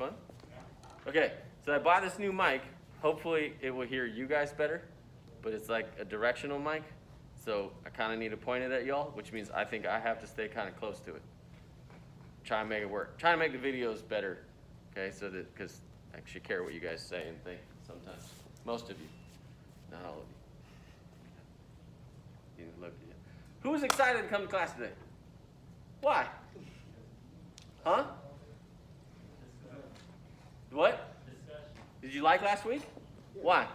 fun? Okay, so I bought this new mic. Hopefully it will hear you guys better, but it's like a directional mic. So I kind of need to point it at y'all, which means I think I have to stay kind of close to it. Try and make it work. Try to make the videos better, okay? So that, because I actually care what you guys say and think sometimes. Most of you, not all of you. You look at you. Who's excited to come to class today? Why? Huh? What? Did you like last week? Why?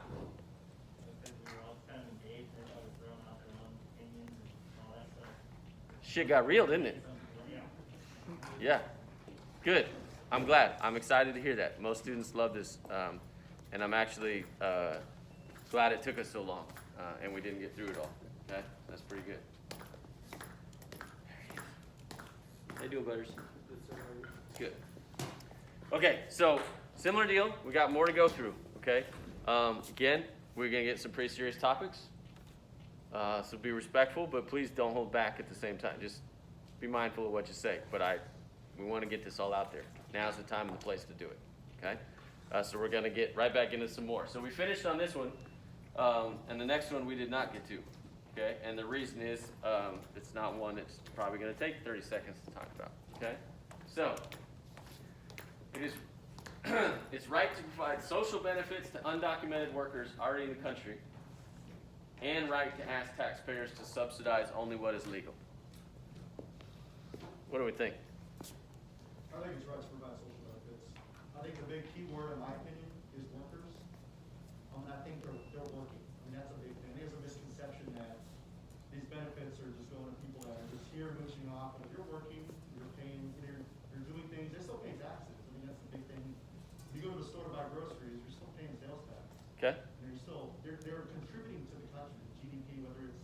Shit got real, didn't it? Yeah. Good. I'm glad. I'm excited to hear that. Most students love this, and I'm actually glad it took us so long, and we didn't get through it all. Okay? That's pretty good. How you doing, Butters? Good. Okay, so similar deal. We got more to go through. Okay. Again, we're gonna get some pretty serious topics. So be respectful, but please don't hold back at the same time. Just be mindful of what you say. But we want to get this all out there. Now's the time and the place to do it. Okay. So we're gonna get right back into some more. So we finished on this one, and the next one we did not get to. Okay. And the reason is it's not one that's probably gonna take 30 seconds to talk about. Okay. So it is. It's right to provide social benefits to undocumented workers already in the country, and right to ask taxpayers to subsidize only what is legal. What do we think? I think it's right to provide social benefits. I think the big key word, in my opinion, is workers. I think they're working. I mean, that's a big thing. There's a misconception that these benefits are just going to people that are just here mooching off. But if you're working, you're paying, you're doing things. They're still paying taxes. I mean, that's the big thing. You go to the store to buy groceries, you're still paying sales tax. Okay. And they're contributing to the country, GDP, whether it's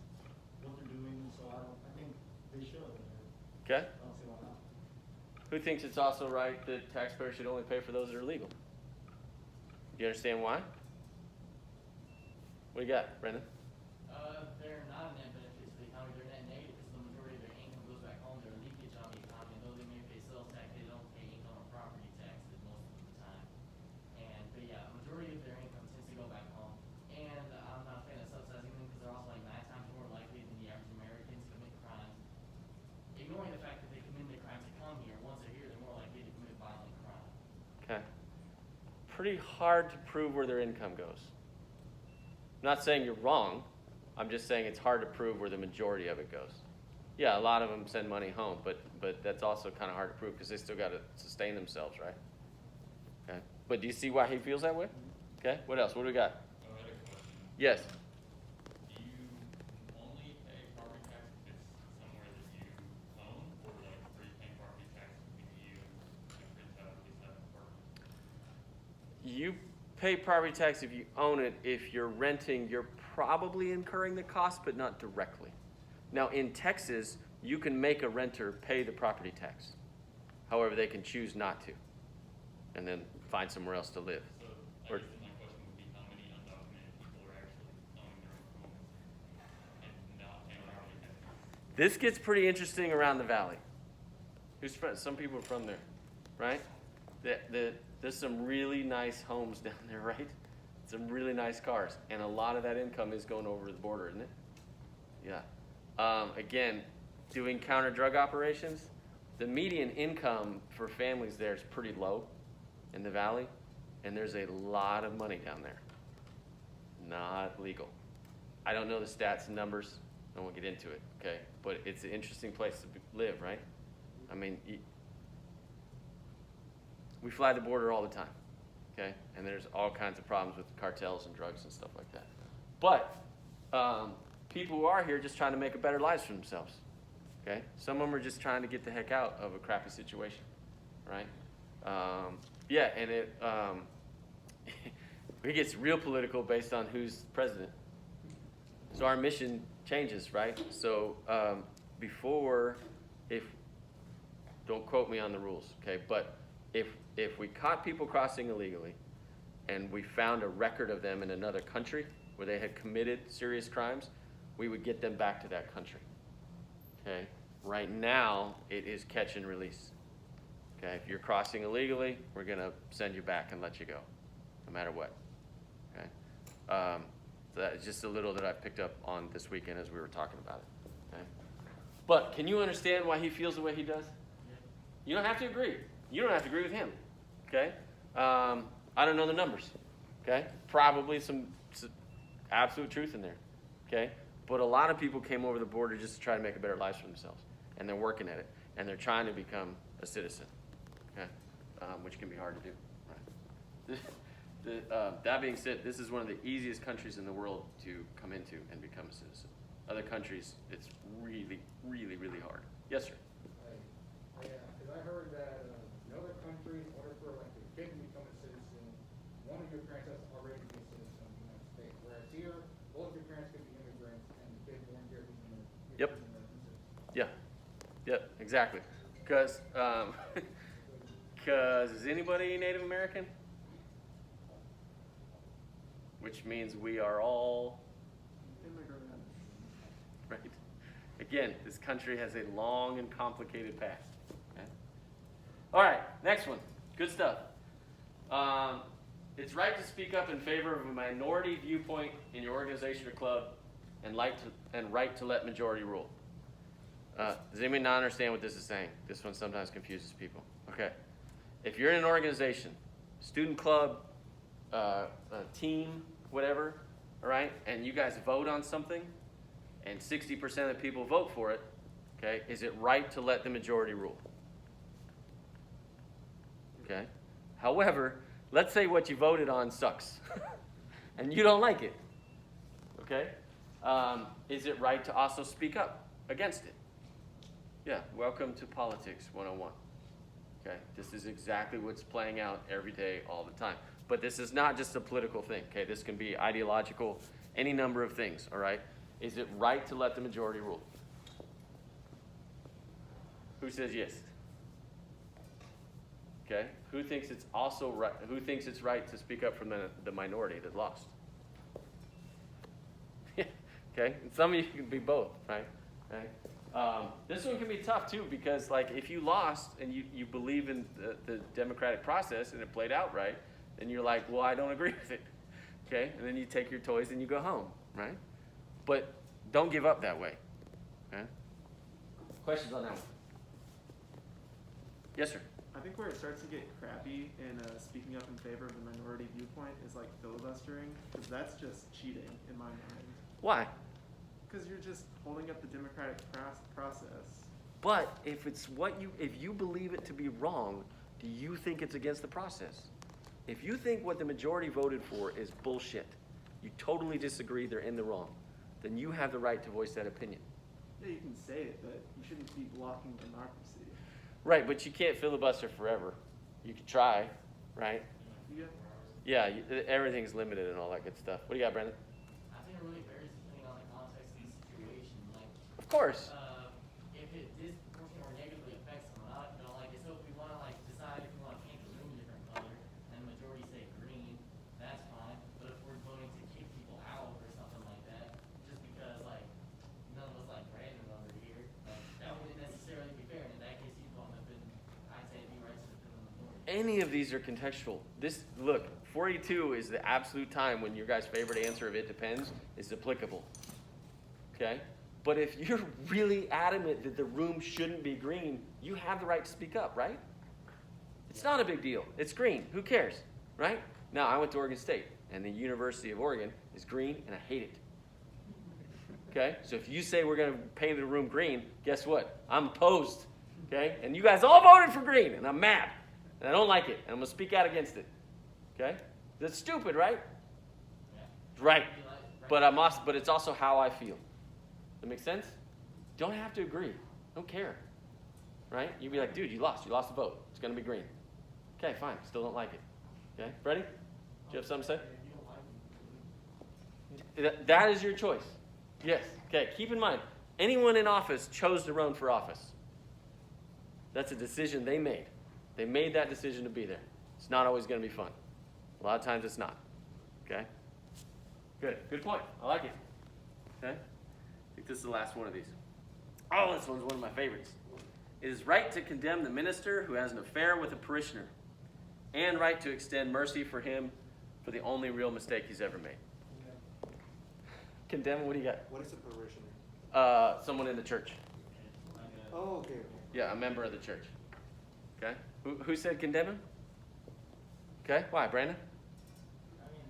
what they're doing. So I think they should. Okay. I don't see why not. Who thinks it's also right that taxpayers should only pay for those that are legal? Do you understand why? What do you got, Brendan? They're not a net benefit to the economy. They're net negative because the majority of their income goes back home. They're leakage on the economy. Though they may pay sales tax, they don't pay income or property taxes most of the time. But yeah, a majority of their income tends to go back home. And I'm not a fan of subsidizing them because they're also like 9 times more likely than the average American to commit crimes. Ignoring the fact that they commit crimes to come here, once they're here, they're more likely to commit violent crime. Okay. Pretty hard to prove where their income goes. I'm not saying you're wrong. I'm just saying it's hard to prove where the majority of it goes. Yeah, a lot of them send money home, but that's also kind of hard to prove because they still got to sustain themselves, right? Okay. But do you see why he feels that way? Okay. What else? What do we got? I had a question. Yes. Do you only pay property tax if it's somewhere that you own, or like are you paying property tax when you rent out at least that apartment? You pay property tax if you own it. If you're renting, you're probably incurring the cost, but not directly. Now, in Texas, you can make a renter pay the property tax. However, they can choose not to, and then find somewhere else to live. So I guess my question would be how many undocumented people are actually owning their own homes and not paying property tax? This gets pretty interesting around the valley. Who's from? Some people are from there, right? There's some really nice homes down there, right? Some really nice cars, and a lot of that income is going over the border, isn't it? Yeah. Again, doing counter-drug operations, the median income for families there is pretty low in the valley, and there's a lot of money down there. Not legal. I don't know the stats and numbers. I won't get into it, okay? But it's an interesting place to live, right? I mean, we fly the border all the time, okay? And there's all kinds of problems with cartels and drugs and stuff like that. But people who are here just trying to make a better lives for themselves, okay? Some of them are just trying to get the heck out of a crappy situation, right? Yeah, and it gets real political based on who's president. So our mission changes, right? So don't quote me on the rules, okay? But if we caught people crossing illegally and we found a record of them in another country where they had committed serious crimes, we would get them back to that country, okay? Right now, it is catch and release, Okay, if you're crossing illegally, we're gonna send you back and let you go, no matter what. Okay, so that's just a little that I picked up on this weekend as we were talking about it. Okay, but can you understand why he feels the way he does? You don't have to agree. You don't have to agree with him. Okay, I don't know the numbers. Okay, probably some absolute truth in there. Okay, but a lot of people came over the border just to try to make a better life for themselves, and they're working at it, and they're trying to become a citizen. Okay, which can be hard to do. Right? That being said, this is one of the easiest countries in the world to come into and become a citizen. Other countries, it's really, really, really hard. Yes, sir. Yeah, because I heard that in other countries, in order for like a kid to become a citizen, one of your parents has to already be a citizen of the United States. Whereas here, both your parents could be immigrants, and the kid born here become an Yep. American citizen. Yeah. Yep. Exactly. Because is anybody Native American? Which means we are all right. Again, this country has a long and complicated past. Okay? All right, next one. Good stuff. It's right to speak up in favor of a minority viewpoint in your organization or club, and right to let majority rule. Does anybody not understand what this is saying? This one sometimes confuses people. Okay, if you're in an organization, student club, a team, whatever, all right, and you guys vote on something, and 60% of the people vote for it, okay, is it right to let the majority rule? Okay. However, let's say what you voted on sucks, and you don't like it, okay? Is it right to also speak up against it? Yeah, welcome to Politics 101. Okay, this is exactly what's playing out every day, all the time. But this is not just a political thing, okay? This can be ideological, any number of things, all right? Is it right to let the majority rule? Who says yes? Okay, who thinks it's also right? Who thinks it's right to speak up from the minority that lost? Okay, and some of you can be both, right? Okay. This one can be tough too, because like if you lost and you believe in the democratic process and it played out right, then you're like, well, I don't agree with it. Okay, and then you take your toys and you go home, right? But don't give up that way. Okay. Questions on that one? Yes, sir. I think where it starts to get crappy in speaking up in favor of the minority viewpoint is like filibustering, because that's just cheating in my mind. Why? Because you're just holding up the democratic process. But if you believe it to be wrong, do you think it's against the process? If you think what the majority voted for is bullshit, you totally disagree, they're in the wrong, then you have the right to voice that opinion. Yeah, you can say it, but you shouldn't be blocking democracy. Right, but you can't filibuster forever. You can try, right? You Yeah, everything's limited and all that good stuff. What do you got, Brandon? I think it really varies depending on the context of the situation. Like, Of course. if it disproportionately or negatively affects someone, I don't like it. So if we want to like decide if we want to paint the room a different color, and the majority say green, that's fine. But if we're voting to kick people out or something like that, just because like none of us like random over here, like, that wouldn't necessarily be fair. And in that case, you'd want to have I'd say it'd be right to defend the majority. Any of these are contextual. Look, 42 is the absolute time when your guys' favorite answer of it depends is applicable. Okay? But if you're really adamant that the room shouldn't be green, you have the right to speak up, right? It's not a big deal. It's green. Who cares? Right? Now, I went to Oregon State, and the University of Oregon is green, and I hate it. Okay? So if you say we're going to paint the room green, guess what? I'm opposed. Okay? And you guys all voted for green, and I'm mad. And I don't like it, and I'm going to speak out against it. Okay? That's stupid, right? Yeah. Right. Right. But it's also how I feel. That make sense? Don't have to agree. Don't care. Right? You'd be like, dude, you lost. You lost the vote. It's going to be green. Okay, fine. Still don't like it. Okay? Freddie? Do you have something to say? That is your choice. Yes. Okay, keep in mind, anyone in office chose to run for office. That's a decision they made. They made that decision to be there. It's not always going to be fun. A lot of times it's not. Okay? Good. Good point. I like it. Okay? I think this is the last one of these. Oh, this one's one of my favorites. It is right to condemn the minister who has an affair with a parishioner, and right to extend mercy for him for the only real mistake he's ever made. Condemn, what do you got? What is a parishioner? Someone in the church. Oh, okay. Yeah, a member of the church. Okay? Who said condemn him? Okay, why, Brandon? I mean,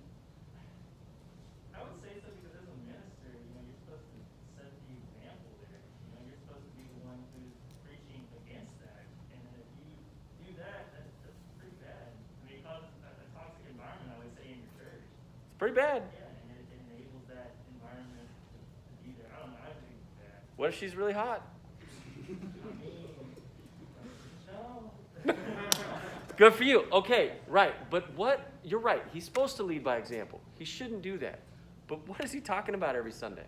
I would say so because as a minister, you're supposed to set the example there. You're supposed to be the one who's preaching against that. And if you do that, that's pretty bad. I mean, it causes a toxic environment, I would say, in your church. It's pretty bad. Yeah, and it enables that environment to be there. I don't know, I think it's bad. What if she's really hot? I mean, no. Good for you. Okay, right. But what? You're right. He's supposed to lead by example. He shouldn't do that. But what is he talking about every Sunday?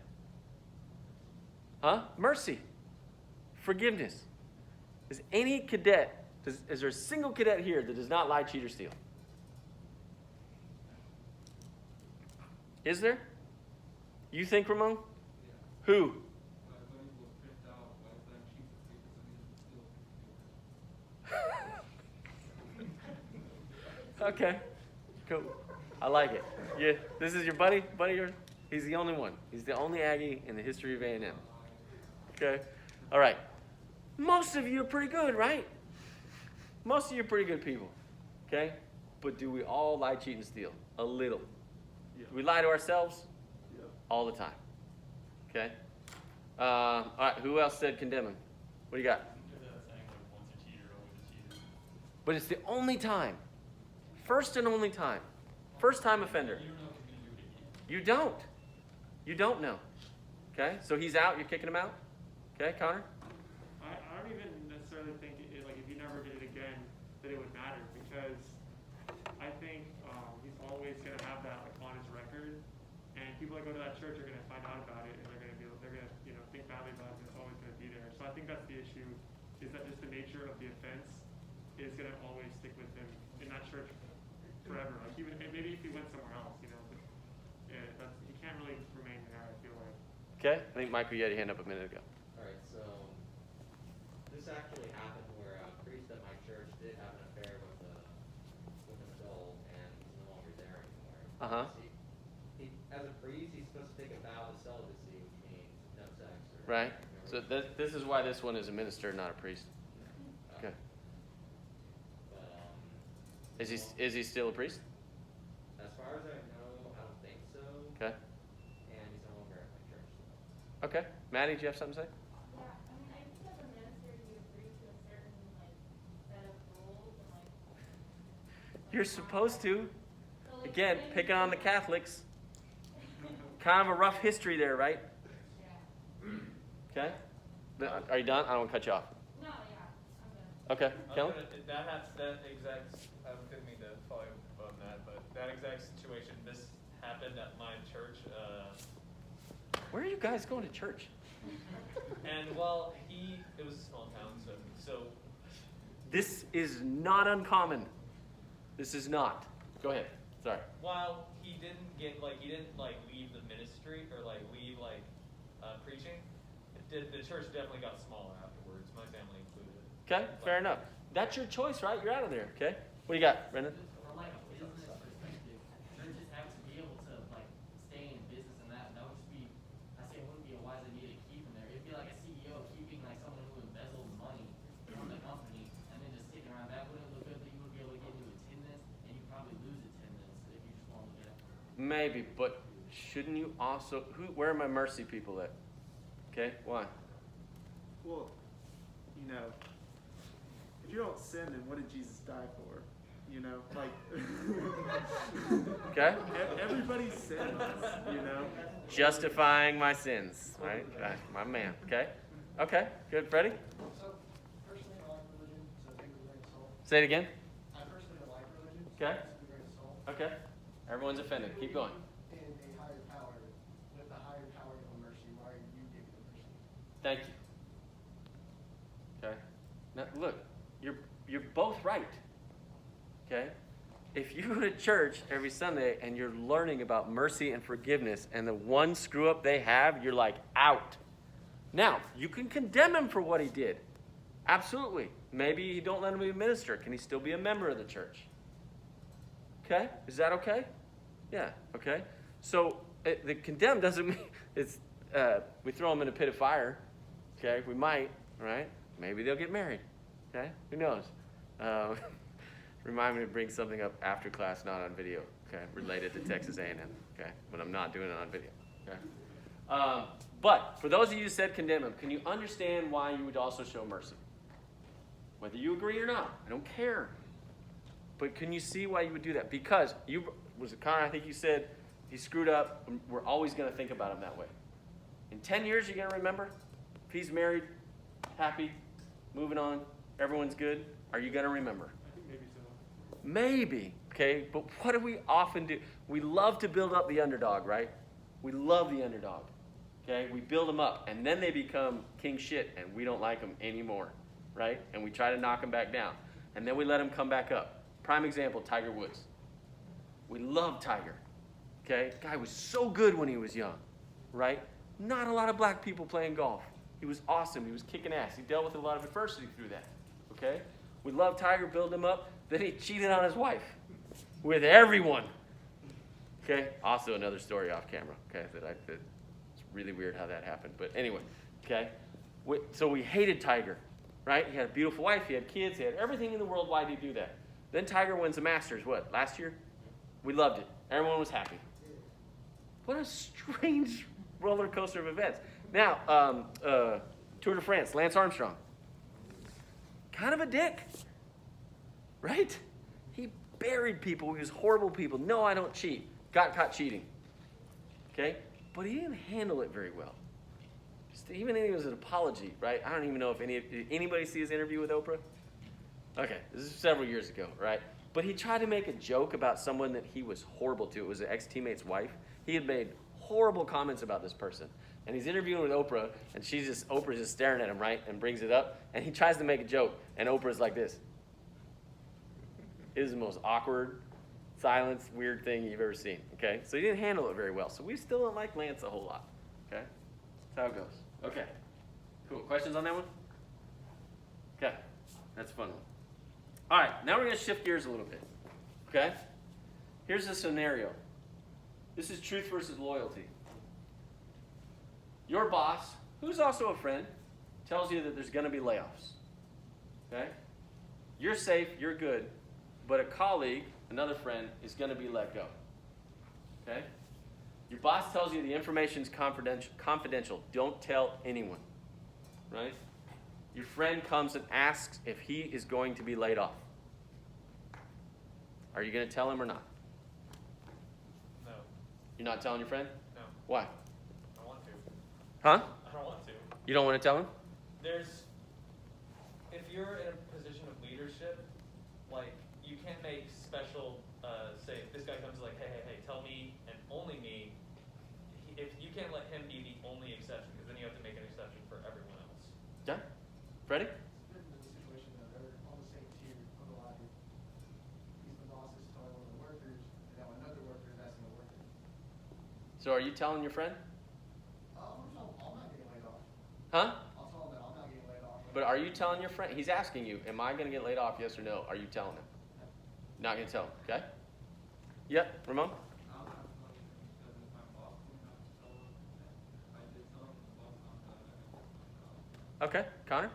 Huh? Mercy. Forgiveness. Is any cadet, is there a single cadet here that does not lie, cheat, or steal? Is there? You think, Ramon? Who? Okay, cool. I like it. Yeah, this is your buddy? Buddy yours? He's the only one. He's the only Aggie in the history of A&M. Okay? All right. Most of you are pretty good, right? Most of you are pretty good people. Okay? But do we all lie, cheat, and steal? A little. Yeah. Do we lie to ourselves? Yeah. All the time. Okay? All right, who else said condemn him? What do you got? Saying like once a cheater, always a cheater. But it's the only time. First and only time. First time offender. You don't know if he's gonna do it again. You don't. You don't know. Okay? So he's out, you're kicking him out? Okay, Connor? I don't even necessarily think, like, if you never did it again, that it would matter, because I think he's always going to have that, like, on his record, and people that go to that church are going to find out about it, and they're going to think badly about it, and it's always going to be there. So I think that's the issue, is that just the nature of the offense is going to always stick with him in that church forever. Like, even maybe if he went somewhere else, but yeah, he can't really remain there, I feel like. Okay? I think Michael, you had your hand up a minute ago. Alright, so this actually happened where a priest at my church did have an affair with an adult, and he's no longer there anymore. Uh-huh. As a priest, he's supposed to take a vow of celibacy, which means no sex. Right? So this is why this one is a minister, not a priest. Okay. But, Is he still a priest? as far as I know, I don't think so. Okay. And he's no longer at my church. So. Okay. Maddie, do you have something to say? Yeah, I mean, I think as a minister, you agree to a certain, set of rules and, You're supposed to. So, Again, when picking you- on the Catholics. Kind of a rough history there, right? Yeah. Okay? Are you done? I don't want to cut you off. No, yeah, I'm Okay. good. Kellen? That exact, I didn't mean to follow up on that, but that exact situation, this happened at my church, Where are you guys going to church? and well, it was a small town, so This is not uncommon. This is not. Go ahead. Sorry. while he didn't leave the ministry, or leave preaching, the church definitely got smaller afterwards, my family included. Okay, fair enough. That's your choice, right? You're out of there, okay? What do you got, Brendan? From a business perspective, churches have to be able to stay in business, and that would just be, I say it wouldn't be a wise idea to keep him there. It'd be like a CEO keeping someone who embezzled money from the company and then just sticking around. That wouldn't look good. That you would be able to get into attendance, and you'd probably lose attendance if you just want to look at it. Maybe, but shouldn't you also where are my mercy people at? Okay, why? Well, if you don't sin, then what did Jesus die for? Okay? Everybody sins, Justifying my sins, right? My man, okay? Okay, good. Freddie? So, personally, I like religion, so I think we're going to solve. Say it again. I personally don't like religion, so Okay. I think we're going to solve. Okay. Everyone's offended. Keep going. In a higher power, with a higher power of mercy, why are you giving the mercy? Thank you. Okay? Now, look, you're both right. Okay? If you go to church every Sunday and you're learning about mercy and forgiveness, and the one screw up they have, you're out. Now, you can condemn him for what he did. Absolutely. Maybe you don't let him be a minister. Can he still be a member of the church? Okay? Is that okay? Yeah, okay. So the condemn doesn't mean it's we throw them in a pit of fire. Okay? We might, right? Maybe they'll get married. Okay? Who knows? Remind me to bring something up after class, not on video. Okay? Related to Texas A&M. Okay? But I'm not doing it on video. Okay? But for those of you who said condemn him, can you understand why you would also show mercy? Whether you agree or not, I don't care. But can you see why you would do that? Because was it Connor? I think you said he screwed up. We're always going to think about him that way. In 10 years, you're going to remember? If he's married, happy, moving on, everyone's good, are you going to remember? I think maybe so. Maybe, okay? But what do we often do? We love to build up the underdog, right? We love the underdog, okay? We build them up, and then they become king shit, and we don't like them anymore, right? And we try to knock them back down. And then we let them come back up. Prime example, Tiger Woods. We love Tiger, okay? Guy was so good when he was young, right? Not a lot of black people playing golf. He was awesome. He was kicking ass. He dealt with a lot of adversity through that, okay? We love Tiger, build him up. Then he cheated on his wife with everyone, okay? Also another story off camera, okay? It's really weird how that happened. But anyway, okay? So we hated Tiger, right? He had a beautiful wife. He had kids. He had everything in the world. Why did he do that? Then Tiger wins the Masters, what, last year? We loved it. Everyone was happy. What a strange roller coaster of events. Now, Tour de France, Lance Armstrong. Kind of a dick, right? He buried people. He was horrible people. No, I don't cheat. Got caught cheating. Okay? But he didn't handle it very well. Even if it was an apology, right? I don't even know if did anybody see his interview with Oprah? Okay, this is several years ago, right? But he tried to make a joke about someone that he was horrible to. It was an ex-teammate's wife. He had made horrible comments about this person. And he's interviewing with Oprah, and Oprah's just staring at him, right? And brings it up. And he tries to make a joke, and Oprah's like this. It is the most awkward, silence, weird thing you've ever seen, okay? So he didn't handle it very well. So we still don't like Lance a whole lot, okay? That's how it goes. Okay, cool. Questions on that one? Okay, that's a fun one. All right, now we're going to shift gears a little bit, okay? Here's a scenario. This is truth versus loyalty. Your boss, who's also a friend, tells you that there's going to be layoffs, okay? You're safe, you're good, but a colleague, another friend, is going to be let go, okay? Your boss tells you the information's confidential. Don't tell anyone, right? Your friend comes and asks if he is going to be laid off. Are you going to tell him or not? No. You're not telling your friend? No. Why? I don't want to. Huh? I don't want to. You don't want to tell him? If you're in a position of leadership, like, you can't make special, say, if this guy comes like, hey, tell me and only me, if you can't let him be the only exception, because then you have to make an exception for everyone else. Yeah? Freddie? It's been the situation that they're on the same tier of the ladder. He's the boss is telling one of the workers, and now another worker is asking the worker. So are you telling your friend? I'm not getting laid off. Huh? I'll tell him that I'm not getting laid off. But are you telling your friend? He's asking you, am I going to get laid off, yes or no? Are you telling him? Not going to tell him, okay? Yep, Ramon? Okay, Connor?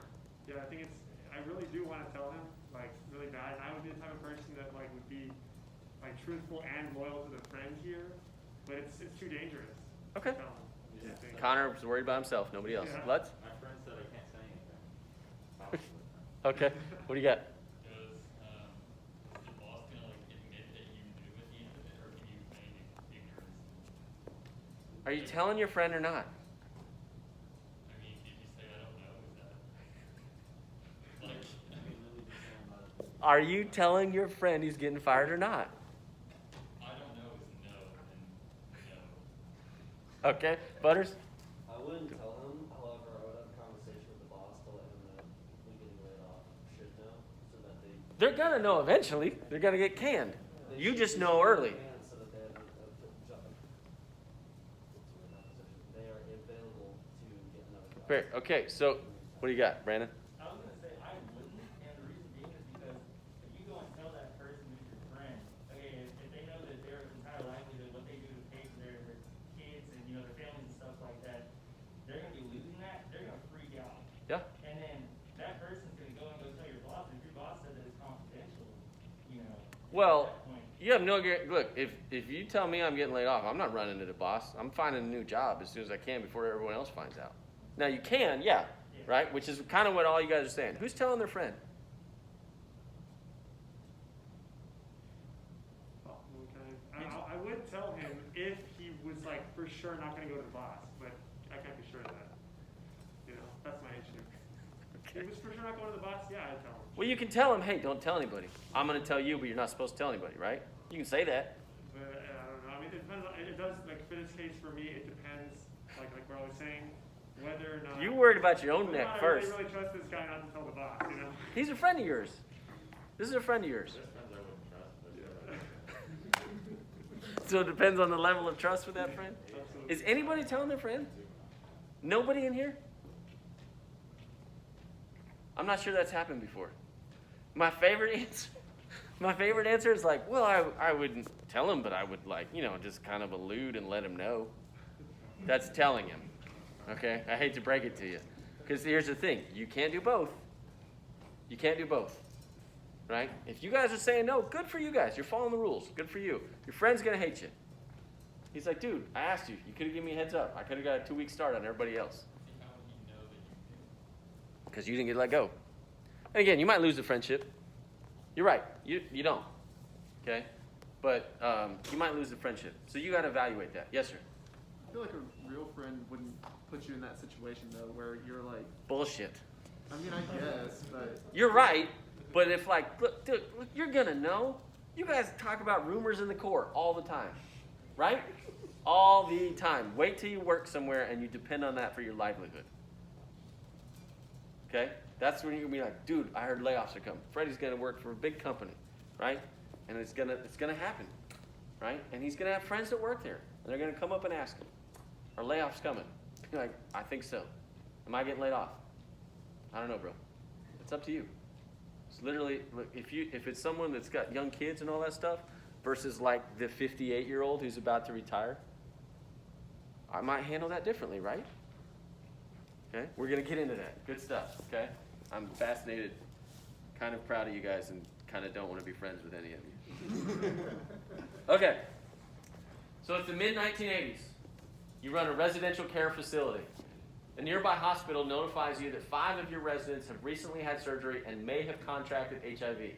Yeah, I really do want to tell him, like, really bad. And I would be the type of person that, like, would be, like, truthful and loyal to the friend here. But it's too dangerous. Okay. To tell him, I think. Connor was worried about himself, nobody else. Yeah. Lutz? My friend said I can't say anything. Okay, what do you got? Is the boss gonna like admit that you knew at the end of it, or can you feign ignorance? Are you telling your friend or not? I mean, if you say I don't know, is that like? Are you telling your friend he's getting fired or not? I don't know is no, and no. Okay, Butters? I wouldn't tell him, however, I would have a conversation with the boss to let him know who getting laid off should know, so that they. They're gonna know eventually. They're gonna get canned. they You should- just they know should early. plan so that they have job. They are available to get another job. Fair. Okay, so what do you got, Brandon? I was gonna say, I Yeah. And then that person's gonna go and go tell your boss, and if your boss said that it's confidential, you know. Well, at that point, you have no look. If you tell me I'm getting laid off, I'm not running to the boss. I'm finding a new job as soon as I can before everyone else finds out. Now you can, yeah, right? Which is kind of what all you guys are saying. Who's telling their friend? I would tell him if he was like for sure not going to go to the boss, but I can't be sure of that. You know, that's my issue. If he was for sure not going to the boss, yeah, I'd tell him. Well, you can tell him, hey, don't tell anybody. I'm going to tell you, but you're not supposed to tell anybody, right? You can say that. But I don't know. I mean, it depends. It does like for this case for me. It depends. Like what I was saying, whether or not You worried about your own whether or neck not first. I really trust this guy not to tell the boss. You know. He's a friend of yours. This is a friend of yours. There's friends I wouldn't trust, but So it depends on the level of trust with that friend. Absolutely. Is anybody telling their friend? Nobody in here? I'm not sure that's happened before. My favorite answer is like, well, I wouldn't tell him, but I would like, just kind of allude and let him know. That's telling him. Okay? I hate to break it to you. Because here's the thing. You can't do both. You can't do both. Right? If you guys are saying no, good for you guys. You're following the rules. Good for you. Your friend's going to hate you. He's like, dude, I asked you. You could have given me a heads up. I could have got a 2-week start on everybody else. how would he know that you knew? Because you didn't get let go. And again, you might lose the friendship. You're right. You don't. Okay? But you might lose the friendship. So you got to evaluate that. Yes, sir? I feel like a real friend wouldn't put you in that situation though, where you're like, Bullshit. I mean, I guess, but You're right. But if look, dude, you're going to know. You guys talk about rumors in the court all the time. Right? All the time. Wait till you work somewhere and you depend on that for your livelihood. Okay? That's when you're going to be like, dude, I heard layoffs are coming. Freddie's going to work for a big company. Right? And it's gonna happen. Right? And he's going to have friends that work there. And they're going to come up and ask him, are layoffs coming? You're like, I think so. Am I getting laid off? I don't know, bro. It's up to you. It's literally, look, if it's someone that's got young kids and all that stuff versus like the 58-year-old who's about to retire, I might handle that differently, right? Okay? We're going to get into that. Good stuff, okay? I'm fascinated, kind of proud of you guys, and kind of don't want to be friends with any of you. Okay. So it's the mid-1980s. You run a residential care facility. A nearby hospital notifies you that 5 of your residents have recently had surgery and may have contracted HIV.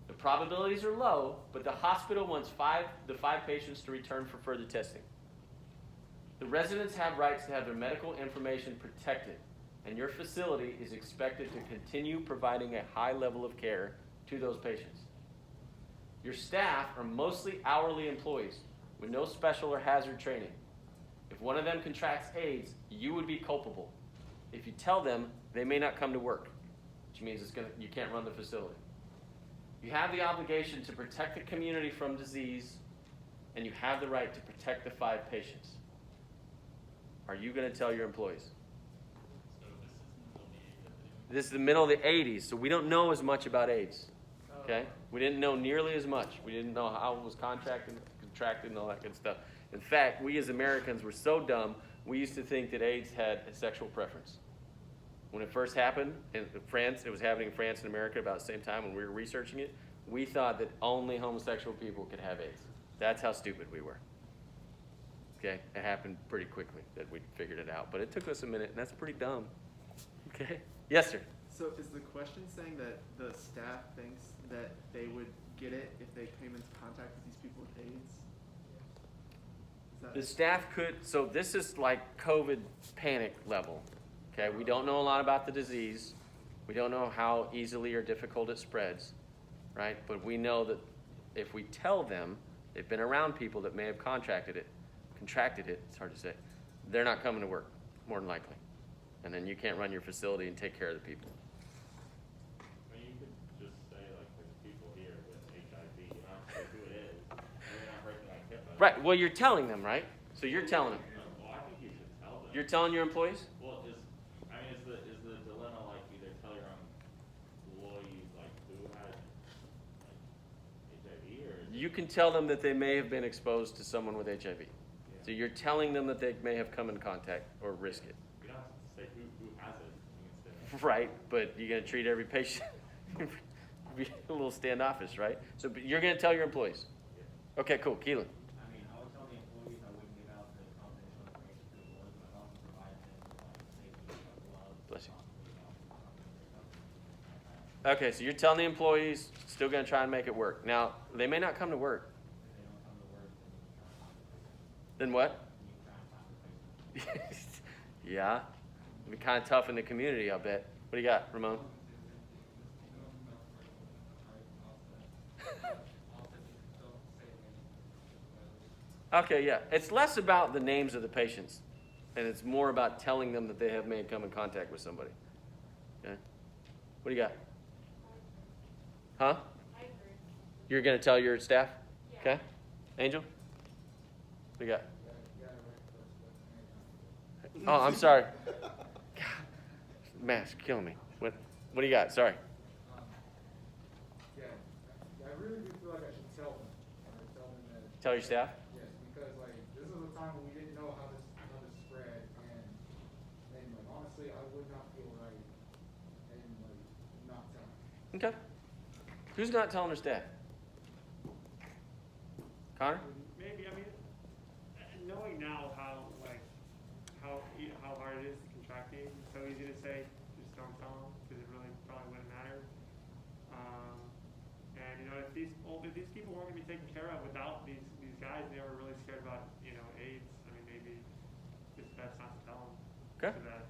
The probabilities are low, but the hospital wants the 5 patients to return for further testing. The residents have rights to have their medical information protected, and your facility is expected to continue providing a high level of care to those patients. Your staff are mostly hourly employees with no special or hazard training. If one of them contracts AIDS, you would be culpable. If you tell them, they may not come to work, which means you can't run the facility. You have the obligation to protect the community from disease, and you have the right to protect the 5 patients. Are you going to tell your employees? So this is in the middle of the 80s. This is the middle of the 80s, so we don't know as much about AIDS. Okay? We didn't know nearly as much. We didn't know how it was contracted, and all that good stuff. In fact, we as Americans were so dumb, we used to think that AIDS had a sexual preference. When it first happened in France, it was happening in France and America about the same time when we were researching it, we thought that only homosexual people could have AIDS. That's how stupid we were. Okay? It happened pretty quickly that we figured it out, but it took us a minute, and that's pretty dumb. Okay? Yes, sir? so is the question saying that the staff thinks that they would get it if they came into contact with these people with AIDS? Is that The staff could, so this is like COVID panic level. Okay, we don't know a lot about the disease. We don't know how easily or difficult it spreads, right? But we know that if we tell them they've been around people that may have contracted it, it's hard to say, they're not coming to work, more than likely. And then you can't run your facility and take care of the people. I mean, you could just say, like, there's people here with HIV, you don't have to say who it is, you're not breaking like HIPAA. Right, well, you're telling them, right? So you're telling them. Well, I think you should tell them. You're telling your employees? Well, is the dilemma like either tell your own employees like who had like HIV or? You can tell them that they may have been exposed to someone with HIV. So you're telling them that they may have come in contact or risk it. You don't have to say who has it. You can say right? But you're gonna treat every patient be a little standoffish, right? So but you're gonna tell your employees. Okay, cool. Keelan. I mean, I would tell the employees I wouldn't give out the confidential information to the board, but I'd also provide them with like safety gloves. Bless you. Like Okay, so you're telling the employees, still gonna try and make it work. Now, they may not come to work. if they don't come to work, Then then you try and find a replacement. what? You try and find a replacement. Yeah. It'd be kind of tough in the community, I'll bet. What do you got, Ramon? Okay, yeah. It's less about the names of the patients, and it's more about telling them that they have may come in contact with somebody. Okay. What do you got? Huh? I agree. You're gonna tell your staff? Yeah. Okay. Angel? What do you got? Oh, I'm sorry. God, Matt's killing me. What do you got? Sorry. Yeah, I really do feel like I should tell them. Tell them that. Tell your staff? Yes, because like this is a time when we didn't know how this spread, and like honestly, I would not feel right and like not telling. Okay. Who's not telling their staff? Connor? Maybe, I mean, knowing now how hard it is to contract AIDS, it's so easy to say, just don't tell them, because it really probably wouldn't matter. And you know, if these people weren't gonna be taken care of without these guys, they were really scared about, you know, AIDS. I mean, maybe it's best not to tell them. Okay. So that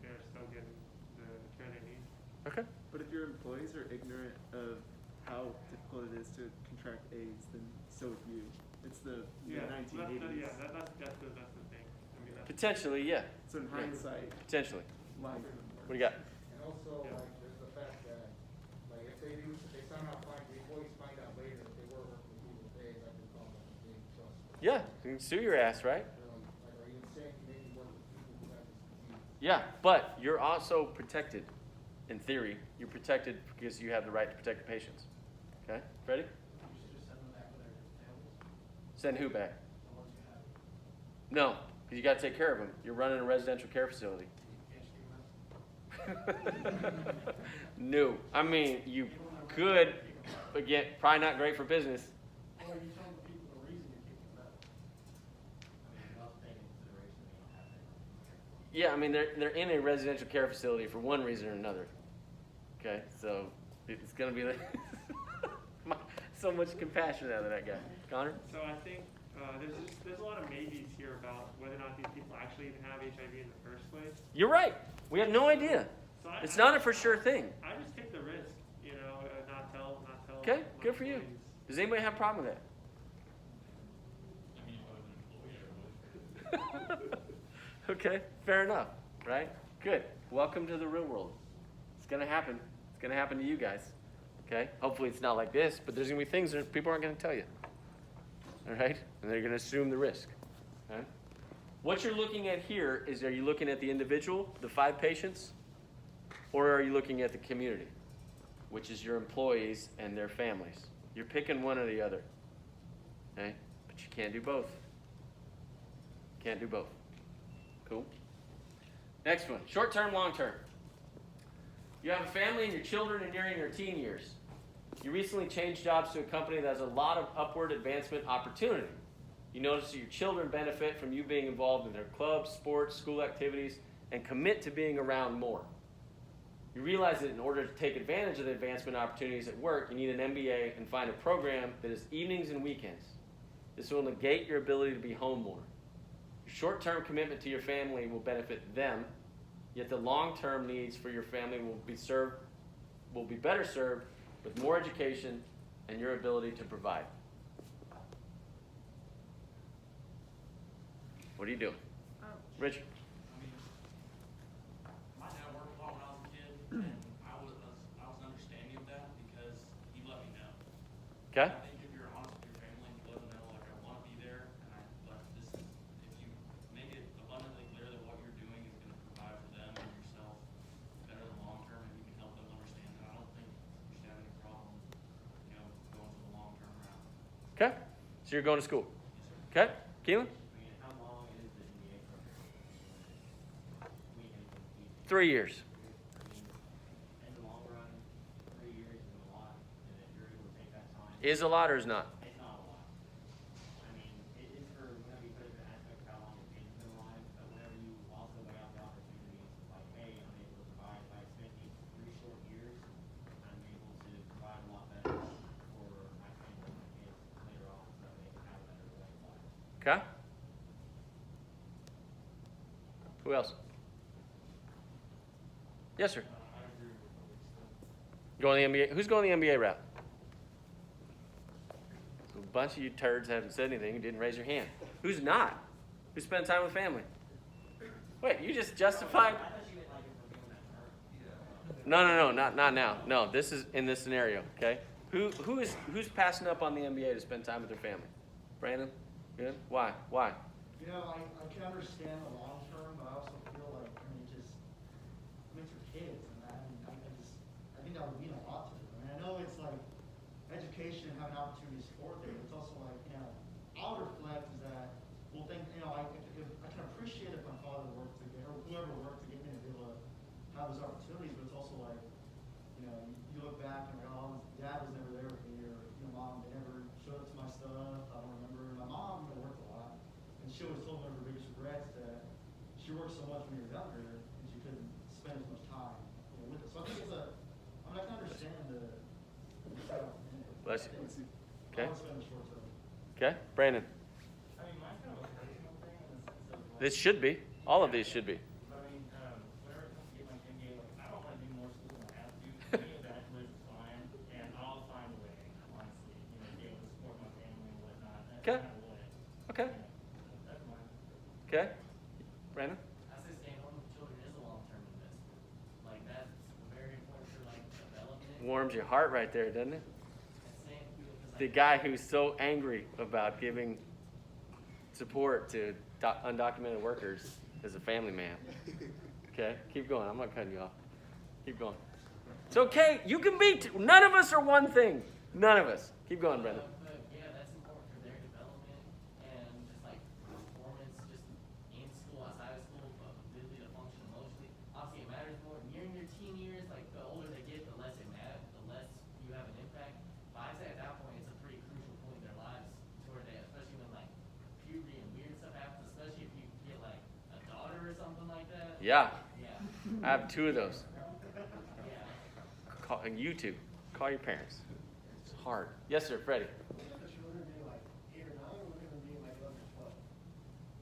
they're still getting the care they need. Okay. But if your employees are ignorant of how difficult it is to contract AIDS, then so have you. It's the Yeah, so 1980s. that's the thing. I mean, that's, Potentially, yeah. So in hindsight, Potentially. life. What do you got? And also, Yeah. like, there's the fact that, like, if they somehow the employees find out later that they were working with people with AIDS, that could cause like a big trust. Yeah, you can sue your ass, right? Like, are you saying you maybe work with people who have this disease? Yeah, but you're also protected. In theory, you're protected because you have the right to protect the patients. Okay, Freddie? You should just send them back with their families, Send who back? the ones you have. No, because you got to take care of them. You're running a residential care facility. You can't just keep them out. No, I mean you could, but again, probably not great for business. Or you tell the people the reason you're keeping them out. I mean, not taking into consideration they don't have that. Yeah, I mean they're in a residential care facility for one reason or another. Okay, so it's gonna be like so much compassion out of that guy, Connor. so I think there's a lot of maybes here about whether or not these people actually even have HIV in the first place. You're right. We have no idea. So It's not a for sure thing. I just take the risk, you know, not tell. Okay, my good for you. employees. Does anybody have a problem with that? I mean, if I was an employee, I would. Okay, fair enough, right? Good. Welcome to the real world. It's gonna happen. It's gonna happen to you guys. Okay? Hopefully it's not like this, but there's gonna be things that people aren't gonna tell you. All right? And they're gonna assume the risk. Okay? What you're looking at here is, are you looking at the individual, the 5 patients, or are you looking at the community, which is your employees and their families? You're picking one or the other. Okay? But you can't do both. Can't do both. Cool. Next one, short term, long term. You have a family and your children are nearing their teen years. You recently changed jobs to a company that has a lot of upward advancement opportunity. You notice that your children benefit from you being involved in their clubs, sports, school activities, and commit to being around more. You realize that in order to take advantage of the advancement opportunities at work, you need an MBA and find a program that is evenings and weekends. This will negate your ability to be home more. Your short-term commitment to your family will benefit them, yet the long-term needs for your family will be better served with more education and your ability to provide. What are you doing? Richard? I mean, my dad worked a lot when I was a kid, and I was understanding of that because he let me know. Okay? I think if you're honest with your family and you let them know, like, I want to be there, and if you make it abundantly clear that what you're doing is going to provide for them and yourself better in the long term, and you can help them understand that, I don't think you should have any problem, you know, going to the long term route. Okay? So you're going to school? Okay? Keelan? I mean, how long is the MBA program? 3 years. I mean, is a lot or is not? It's not a lot. I mean, it is for whenever you put it in the aspect of how long your kids have been alive, but whenever you also weigh out the opportunities, like, hey, I'm able to provide, if I spend these 3 short years, I'm able to provide a lot better for my family and my kids later on, so they can have a better way of life. Okay. Who else? Yes, sir. I agree with what he said. Going the NBA. Who's going the NBA route? A bunch of you turds haven't said anything. You didn't raise your hand. Who's not? Who spent time with family? Wait, you just justified? I thought you meant like if we're doing that term. No, not now. No, this is in this scenario. Okay. Who's passing up on the NBA to spend time with their family? Brandon. Good. Why? You know, I can understand the long term, but I also feel like, I mean, it's for kids, and I think that would mean a lot to them. I mean, I know it's like education and having opportunities for them, but it's also like, you know, I'll reflect is that, well, think, you know, I can appreciate if my father worked to get, or whoever worked to get me to be able to have those opportunities, but it's also like, you know, you look back and like, oh, dad was never there with me, or, you know, mom, they never showed up to my stuff, I don't remember. My mom, you know, worked a lot. And she always told me one of her biggest regrets that she worked so much when you were younger and she couldn't spend as much time, you know, with us. So I think it's I mean, I can understand the Bless you. Okay. I want to spend the short term. Okay. Brandon. I mean, mine's kind of a personal thing in the sense of like. This should be. All of these should be. But I mean, whenever it comes to get my MBA, like, I don't want to do more school than I have to. To me, a bachelor's is fine, and I'll find a way, honestly, you know, to be able to support my family and whatnot. That's Okay. kind of what. Okay. That's mine. Okay. Brandon. I say staying home with children is a long-term investment. Like, that's very important for, like, development. Warms your heart right there, doesn't it? And same, because, The like, guy who's so angry about giving support to undocumented workers is a family man. Okay, keep going. I'm not cutting you off. Keep going. It's okay. You can be. None of us are one thing. None of us. Keep going, Brandon. But yeah, that's important for their development and just like performance, just in school, outside of school, but ability to function emotionally. Obviously, it matters more nearing your teen years. Like the older they get, the less it matters, the less you have an impact. But I'd say at that point, it's a pretty crucial point in their lives to where they, especially when like puberty and weird stuff happens, especially if you get like a daughter or something like that. Yeah, Yeah. I have 2 of those. Yeah. And you two, call your parents. It's hard. Yes, sir, Freddie.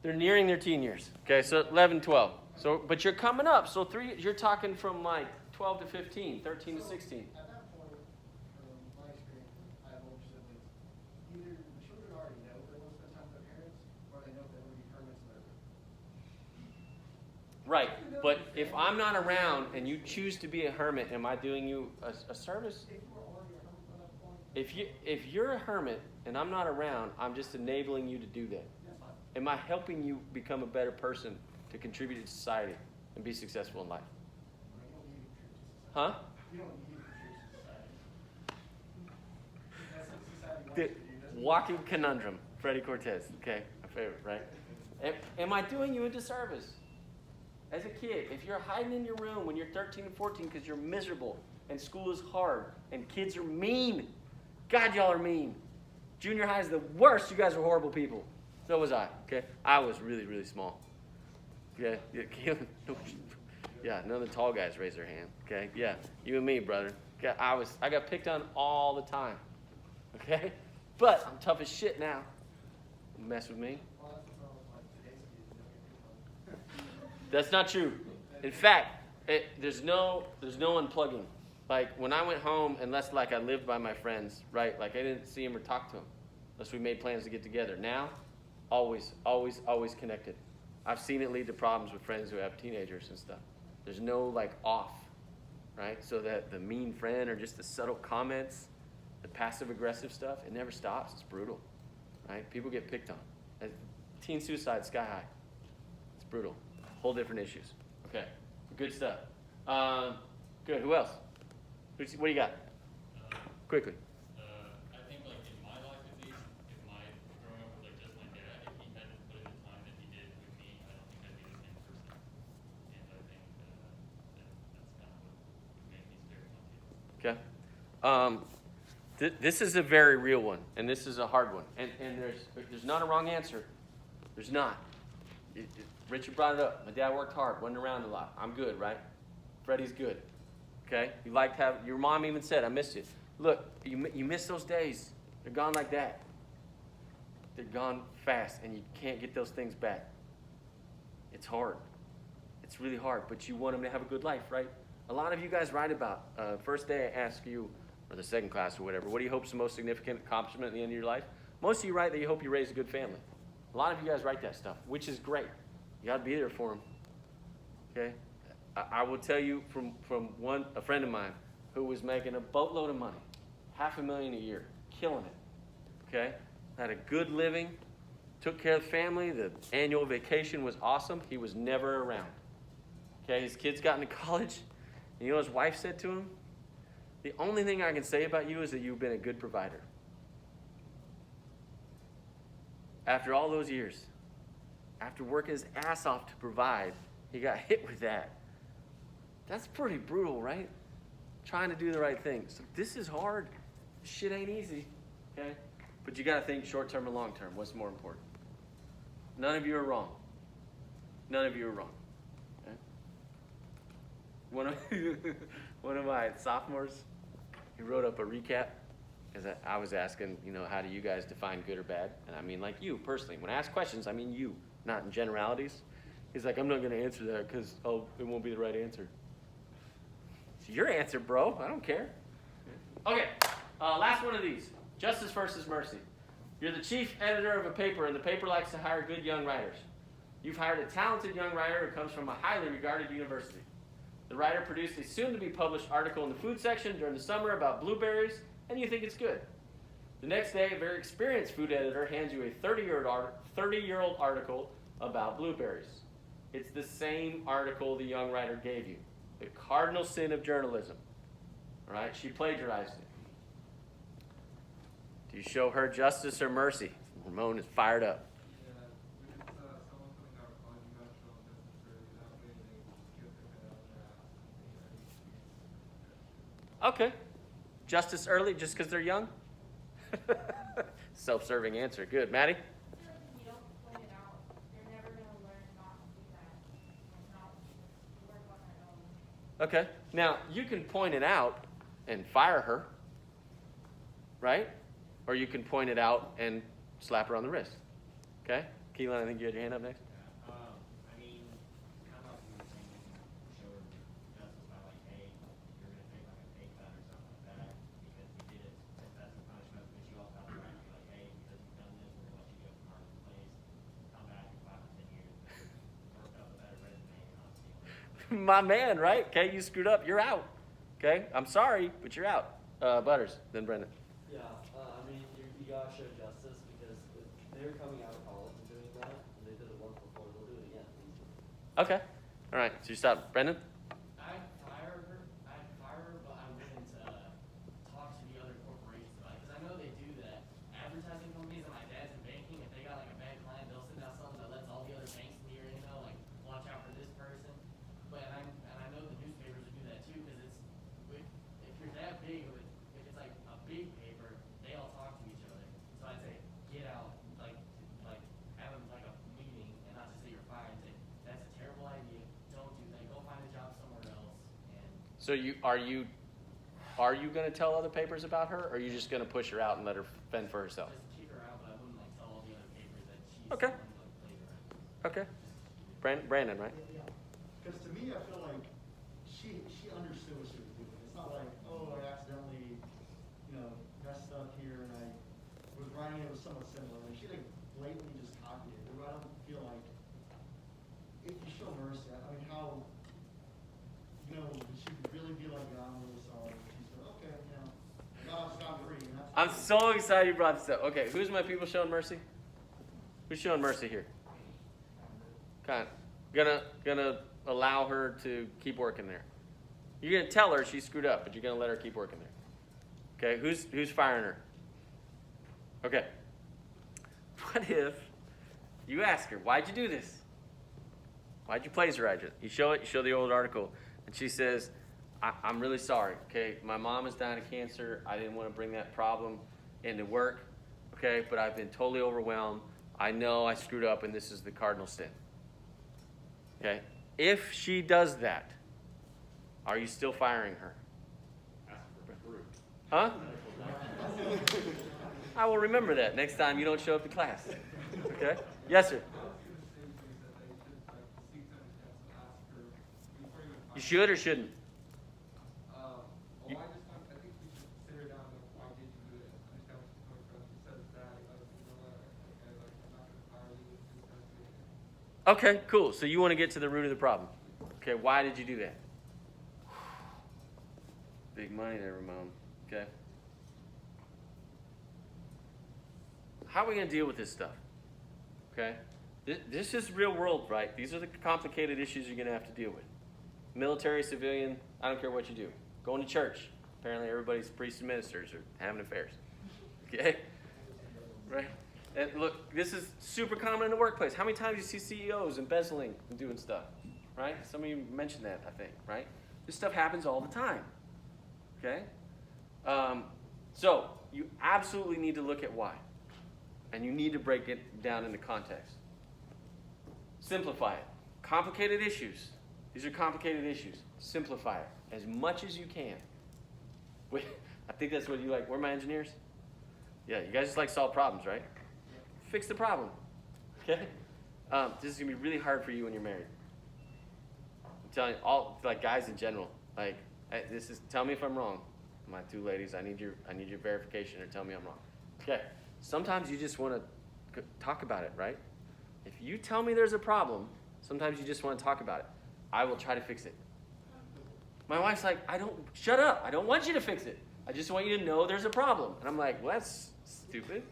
They're nearing their teen years. Okay, so 11, 12. So, but you're coming up. So you're talking from like 12 to 15, 13 to 16. At that point, from my experience, I have older siblings. Either the children already know they want to spend time with their parents, or they know they want to be hermits in their room. Right, but if I'm not around and you choose to be a hermit, am I doing you a service? If you are already a hermit by that point, If you're a hermit and I'm not around, I'm just enabling you to do that. that's fine. Am I helping you become a better person to contribute to society and be successful in life? You don't need to contribute to society. Huh? You don't need to contribute to society. That's what society wants The you to do. Doesn't walking conundrum, Freddie Cortez. Okay, my favorite, right? Am I doing you a disservice? As a kid, if you're hiding in your room when you're 13 and 14 because you're miserable and school is hard and kids are mean, God, y'all are mean. Junior high is the worst. You guys are horrible people. So was I. Okay, I was really, really small. Yeah, yeah. None of the tall guys raise their hand. Okay, yeah, you and me, brother. Yeah, I got picked on all the time. Okay, but I'm tough as shit now. Mess with me. Well, that's the problem with like today's kids. They don't get picked on. That's not true. In fact, there's no unplugging. Like when I went home, unless like I lived by my friends, right? Like I didn't see them or talk to them, unless we made plans to get together. Now, always connected. I've seen it lead to problems with friends who have teenagers and stuff. There's no like off, right? So that the mean friend or just the subtle comments, the passive aggressive stuff, it never stops. It's brutal, right? People get picked on. Teen suicide sky high. It's brutal. Whole different issues. Okay, good stuff. Good. Who else? What do you got? Quickly. I think like in my life at least, if my growing up with like just my dad, if he hadn't put in the time that he did with me, I don't think I'd be the same person. And I think that's kind of what made me stay with my kids. Okay. This is a very real one, and this is a hard one. And there's not a wrong answer. There's not. Richard brought it up. My dad worked hard, wasn't around a lot. I'm good, right? Freddie's good. Okay? You liked having, your mom even said, I missed you. Look, you miss those days. They're gone like that. They're gone fast, and you can't get those things back. It's hard. It's really hard, but you want them to have a good life, right? A lot of you guys write about, first day I ask you, or the second class or whatever, what do you hope is the most significant accomplishment at the end of your life? Most of you write that you hope you raise a good family. A lot of you guys write that stuff, which is great. You got to be there for them. Okay? I will tell you from a friend of mine who was making a boatload of money, $500,000 a year, killing it. Okay? Had a good living, took care of the family. The annual vacation was awesome. He was never around. Okay? His kids got into college. And you know what his wife said to him? The only thing I can say about you is that you've been a good provider. After all those years, after working his ass off to provide, he got hit with that. That's pretty brutal, right? Trying to do the right thing. So this is hard. Shit ain't easy, okay? But you got to think short-term and long-term. What's more important? None of you are wrong. None of you are wrong. Okay? One of my sophomores, he wrote up a recap. Because I was asking, how do you guys define good or bad? And I mean like you personally. When I ask questions, I mean you, not in generalities. He's like, I'm not going to answer that because it won't be the right answer. It's your answer, bro. I don't care. Okay, last one of these. Justice versus mercy. You're the chief editor of a paper, and the paper likes to hire good young writers. You've hired a talented young writer who comes from a highly regarded university. The writer produced a soon-to-be-published article in the food section during the summer about blueberries, and you think it's good. The next day, a very experienced food editor hands you a 30-year-old article about blueberries. It's the same article the young writer gave you. The cardinal sin of journalism. All right? She plagiarized it. Do you show her justice or mercy? Ramon is fired up. Okay. Justice early just because they're young? Self-serving answer. Good. Maddie? I feel like if you don't point it out, they're never going to learn not to do that. Like, not work on their own. Okay. Now, you can point it out and fire her, right? Or you can point it out and slap her on the wrist. Okay? Keelan, I think you had your hand up next. I mean, kind of like you were saying, you can show her justice by like, hey, you're gonna take like a pay cut or something like that because you did it. That's the punishment. But you also have the right to be like, hey, because you've done this, we're gonna let you go from our place. Come back in 5 or 10 years, work up a better resume, and not steal. My man, right? Okay, you screwed up. You're out. Okay? I'm sorry, but you're out. Butters, then Brendan. Yeah, I mean, you gotta show justice because if they're coming out of college and doing that, and they did it once before, they'll do it again. Okay. All right, so you stop. Brendan? I'd fire her, but I wouldn't talk to the other corporations about it. Because I know they do that. Advertising companies, and my dad's in banking, if they got like a bad client, they'll send out something that lets all the other banks in the area know, like, watch out for this person. But, and I know the newspapers would do that too, because if you're that big, if it's like a big paper, they all talk to each other. So I'd say, get out, like have like a meeting, and not just say you're fired, and say, that's a terrible idea, don't do that, go find a job somewhere else, and So are you going to tell other papers about her, or are you just going to push her out and let her fend for herself? just kick her out, but I wouldn't like tell all the other papers that she's Okay. someone who, like plagiarized. Okay. Brandon, right? Yeah, because to me, I feel like she understood what she was doing. It's not like, oh, I accidentally, messed up here and I was writing it was somewhat similar. Like, she like blatantly just copied it. I don't feel like if you show mercy, I mean, how, would she really be like, I'm really sorry? She's like, okay, God's not free. And that's I'm so excited you brought this up. Okay, who's my people showing mercy? Who's showing mercy here? Kind of. Gonna allow her to keep working there. You're gonna tell her she screwed up, but you're gonna let her keep working there. Okay, who's firing her? Okay. What if you ask her, why'd you do this? Why'd you plagiarize it? You show the old article, and she says, I'm really sorry, okay? My mom is dying of cancer. I didn't want to bring that problem into work, okay? But I've been totally overwhelmed. I know I screwed up and this is the cardinal sin. Okay? If she does that, are you still firing her? Huh? I will remember that next time you don't show up to class. Okay? Yes, sir. You should or shouldn't? You- I think we should sit her down, like, why did you do it? Understand where she's coming from. She says that, you know what, okay, like, I'm not gonna fire you, it's just gonna be. Okay, cool. So you want to get to the root of the problem. Okay, why did you do that? Big money there, Ramon. Okay. How are we going to deal with this stuff? Okay? This is real world, right? These are the complicated issues you're going to have to deal with. Military, civilian, I don't care what you do. Going to church. Apparently everybody's priests and ministers are having affairs. Okay? Right? And look, this is super common in the workplace. How many times do you see CEOs embezzling and doing stuff? Right? Some of you mentioned that, I think, right? This stuff happens all the time. Okay? So, you absolutely need to look at why. And you need to break it down into context. Simplify it. Complicated issues. These are complicated issues. Simplify it as much as you can. Wait, I think that's what you like. We're my engineers? Yeah, you guys just like solve problems, right? Fix the problem. Okay? This is going to be really hard for you when you're married. I'm telling you, all like guys in general. Like, tell me if I'm wrong. My two ladies, I need your verification or tell me I'm wrong. Okay. Sometimes you just want to talk about it, right? If you tell me there's a problem, sometimes you just want to talk about it. I will try to fix it. My wife's like, shut up. I don't want you to fix it. I just want you to know there's a problem. And I'm like, well, that's stupid.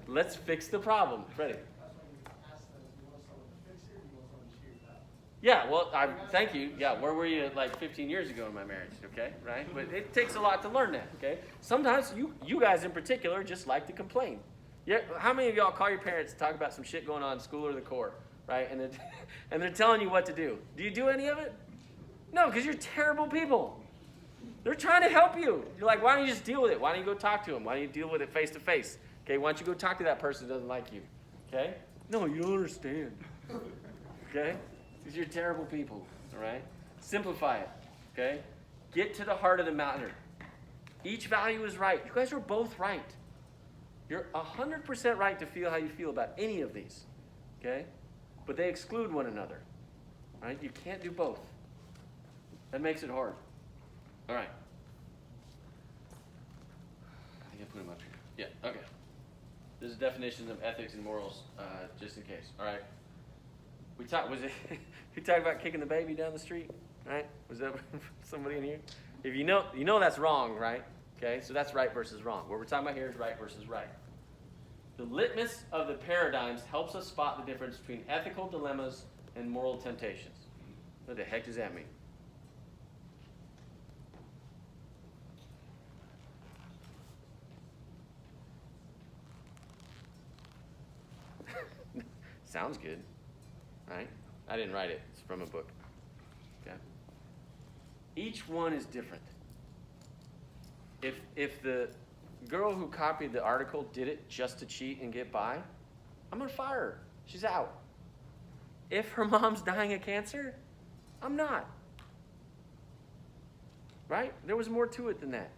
Let's fix the problem. Freddie. That's why you ask them, do you want someone to fix it or do you want someone to cheer you up? Yeah, well, thank you. Yeah, where were you like 15 years ago in my marriage, okay? Right? But it takes a lot to learn that, okay? Sometimes you guys in particular just like to complain. Yeah, how many of y'all call your parents to talk about some shit going on in school or the Corps, right? And they're telling you what to do. Do you do any of it? No, because you're terrible people. They're trying to help you. You're like, why don't you just deal with it? Why don't you go talk to them? Why don't you deal with it face to face? Okay, why don't you go talk to that person who doesn't like you? Okay? No, you don't understand. Okay? Because you're terrible people, all right? Simplify it, okay? Get to the heart of the matter. Each value is right. You guys are both right. You're 100% right to feel how you feel about any of these, okay? But they exclude one another, right? You can't do both. That makes it hard. All right. I think I put them up here. Yeah, okay. This is definitions of ethics and morals, just in case, all right? We talked about kicking the baby down the street, right? Was that somebody in here? If you know that's wrong, right? Okay, so that's right versus wrong. What we're talking about here is right versus right. The litmus of the paradigms helps us spot the difference between ethical dilemmas and moral temptations. What the heck does that mean? Sounds good. Right? I didn't write it. It's from a book. Okay? Each one is different. If the girl who copied the article did it just to cheat and get by, I'm going to fire her. She's out. If her mom's dying of cancer, I'm not. Right? There was more to it than that.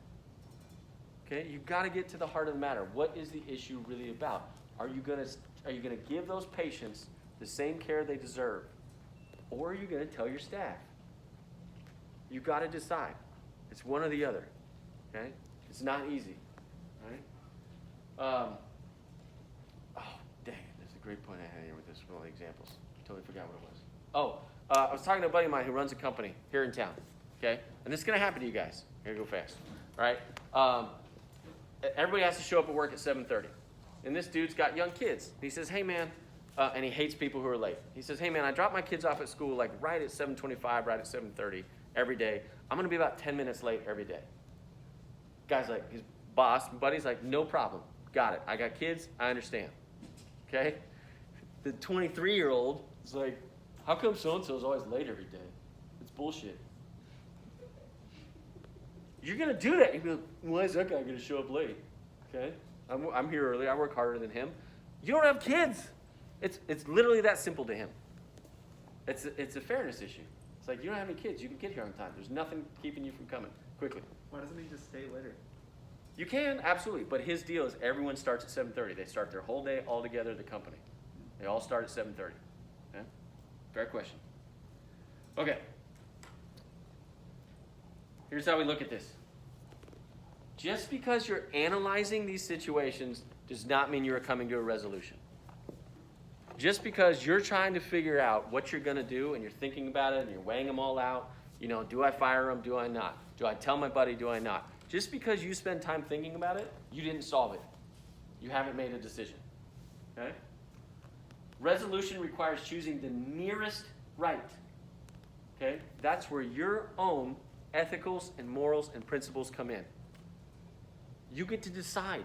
Okay? You've got to get to the heart of the matter. What is the issue really about? Are you going to give those patients the same care they deserve? Or are you going to tell your staff? You've got to decide. It's one or the other. Okay? It's not easy. Right? Oh, dang it. That's a great point I had here with this, one of the examples. Totally forgot what it was. Oh, I was talking to a buddy of mine who runs a company here in town. Okay? And this is going to happen to you guys. Here, go fast. All right? Everybody has to show up at work at 7:30. And this dude's got young kids. He says, hey, man, and he hates people who are late. He says, hey, man, I drop my kids off at school like right at 7:25, right at 7:30 every day. I'm going to be about 10 minutes late every day. Guy's like, his boss, buddy's like, no problem. Got it. I got kids. I understand. Okay? The 23-year-old is like, how come so-and-so is always late every day? It's bullshit. You're going to do that. You'll be like, why is that guy going to show up late? Okay? I'm here early. I work harder than him. You don't have kids. It's literally that simple to him. It's a fairness issue. It's like, you don't have any kids. You can get here on time. There's nothing keeping you from coming quickly. Why doesn't he just stay later? You can, absolutely. But his deal is everyone starts at 7:30. They start their whole day all together at the company. They all start at 7:30. Okay? Fair question. Okay. Here's how we look at this. Just because you're analyzing these situations does not mean you're coming to a resolution. Just because you're trying to figure out what you're going to do and you're thinking about it and you're weighing them all out, do I fire him? Do I not? Do I tell my buddy? Do I not? Just because you spend time thinking about it, you didn't solve it. You haven't made a decision. Okay? Resolution requires choosing the nearest right. Okay? That's where your own ethicals and morals and principles come in. You get to decide.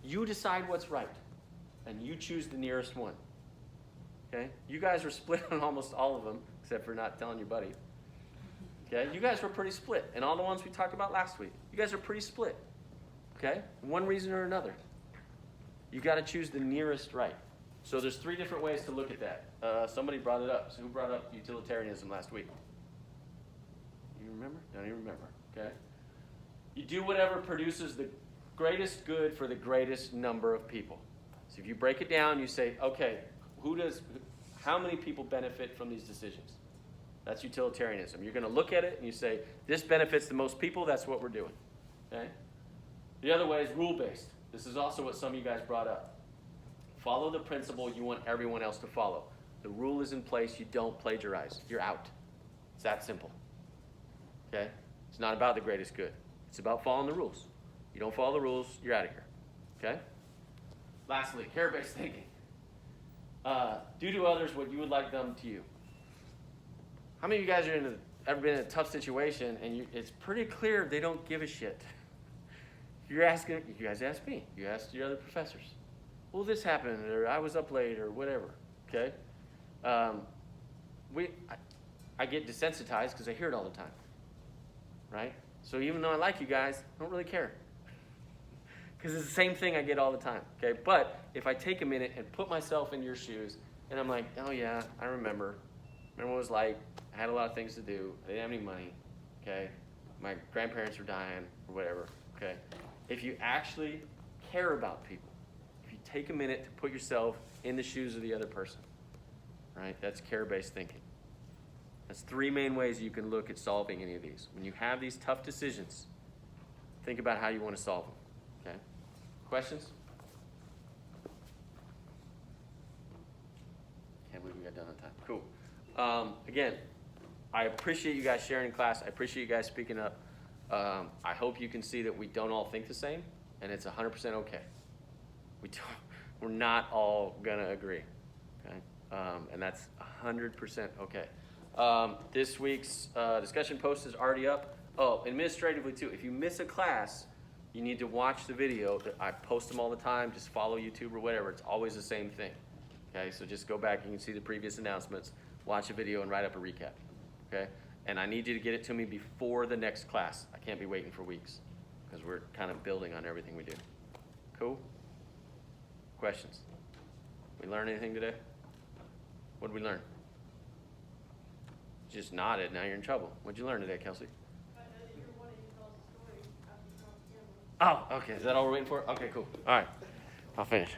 You decide what's right. And you choose the nearest one. Okay? You guys were split on almost all of them, except for not telling your buddy. Okay? You guys were pretty split. And all the ones we talked about last week, you guys are pretty split. Okay? One reason or another. You got to choose the nearest right. So there's 3 different ways to look at that. Somebody brought it up. So who brought up utilitarianism last week? You remember? Don't even remember. Okay? You do whatever produces the greatest good for the greatest number of people. So if you break it down, you say, okay, how many people benefit from these decisions? That's utilitarianism. You're going to look at it and you say, this benefits the most people, that's what we're doing. Okay? The other way is rule-based. This is also what some of you guys brought up. Follow the principle you want everyone else to follow. The rule is in place, you don't plagiarize. You're out. It's that simple. Okay? It's not about the greatest good. It's about following the rules. You don't follow the rules, you're out of here. Okay? Lastly, care-based thinking. Do to others what you would like them to you. How many of you guys are ever been in a tough situation and it's pretty clear they don't give a shit? You guys ask me. You ask your other professors. Well, this happened, or I was up late, or whatever. Okay? I get desensitized because I hear it all the time. Right? So even though I like you guys, I don't really care. Because it's the same thing I get all the time, okay? But if I take a minute and put myself in your shoes, and I'm like, oh yeah, I remember. Remember what it was like. I had a lot of things to do. I didn't have any money, okay? My grandparents were dying, or whatever, okay? If you actually care about people, if you take a minute to put yourself in the shoes of the other person, right? That's care-based thinking. That's 3 main ways you can look at solving any of these. When you have these tough decisions, think about how you want to solve them, okay? Questions? Can't believe we got done on time. Cool. Again, I appreciate you guys sharing in class. I appreciate you guys speaking up. I hope you can see that we don't all think the same, and it's 100% okay. We're not all going to agree, okay? And that's 100% okay. This week's discussion post is already up. Oh, administratively too, if you miss a class, you need to watch the video. I post them all the time. Just follow YouTube or whatever. It's always the same thing. Okay, so just go back. You can see the previous announcements, watch a video, and write up a recap. Okay, and I need you to get it to me before the next class. I can't be waiting for weeks because we're kind of building on everything we do. Cool? Questions? We learn anything today? What did we learn? You just nodded. Now you're in trouble. What did you learn today, Kelsey? Oh, okay. Is that all we're waiting for? Okay, cool. All right. I'll finish.